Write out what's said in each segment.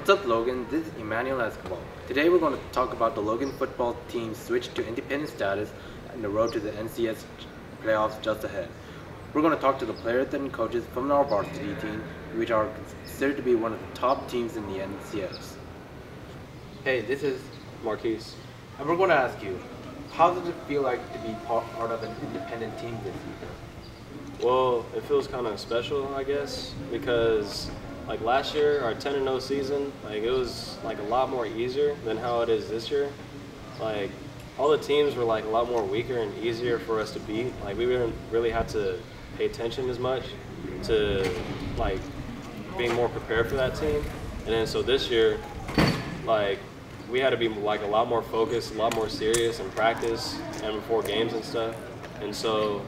What's up, Logan? This is Emmanuel Escobar. Today we're going to talk about the Logan football team's switch to independent status and the road to the NCS playoffs just ahead. We're going to talk to the players and coaches from our varsity team, which are considered to be one of the top teams in the NCS. Hey, this is Marquise. and we're going to ask you, how does it feel like to be part of an independent team this year? Well, it feels kind of special, I guess, because like last year, our 10-0 season, like it was like a lot more easier than how it is this year. Like all the teams were like a lot more weaker and easier for us to beat. Like we didn't really have to pay attention as much to like being more prepared for that team. And then so this year, like we had to be like a lot more focused, a lot more serious in practice and before games and stuff. And so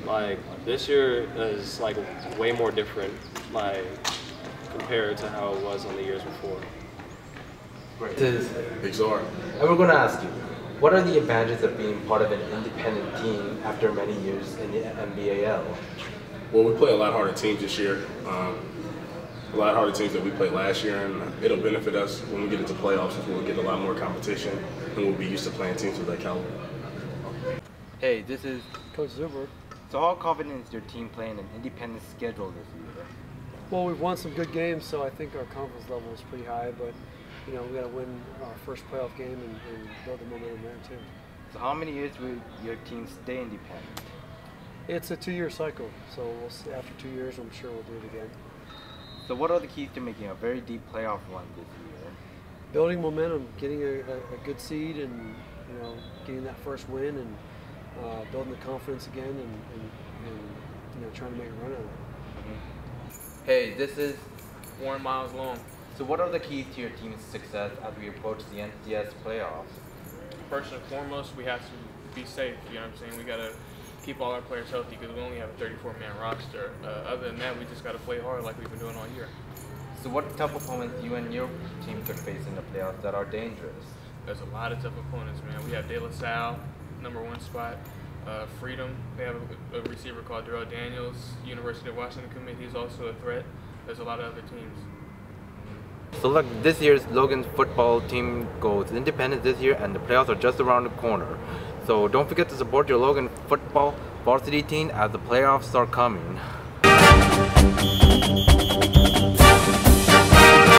like this year is like way more different, like compared to how it was in the years before. Great. This is Exar. And we're going to ask you, what are the advantages of being part of an independent team after many years in the NBAL? Well, we play a lot harder teams this year. A lot harder teams that we played last year, and it'll benefit us when we get into playoffs, since we'll get a lot more competition, and we'll be used to playing teams of that caliber. Hey, this is Coach Zuber. So how confident is your team playing an independent schedule this year? Well, we've won some good games, so I think our confidence level is pretty high. But you know, we got to win our first playoff game and build the momentum there too. So how many years will your team stay independent? It's a 2-year cycle, so we'll see. After 2 years, I'm sure we'll do it again. So what are the keys to making a very deep playoff run this year? Building momentum, getting a good seed, and you know, getting that first win, and building the confidence again, and you know, trying to make a run at it. Hey, this is Warren Miles Long. So what are the keys to your team's success as we approach the NCS playoffs? First and foremost, we have to be safe. You know what I'm saying? We got to keep all our players healthy because we only have a 34-man roster. Other than that, we just got to play hard like we've been doing all year. So what tough opponents you and your team could face in the playoffs that are dangerous? There's a lot of tough opponents, man. We have De La Salle, #1 spot. Freedom, they have a receiver called Darrell Daniels. University of Washington commit, he's also a threat. There's a lot of other teams. So look, this year's Logan football team goes independent this year, and the playoffs are just around the corner. So don't forget to support your Logan football varsity team as the playoffs are coming.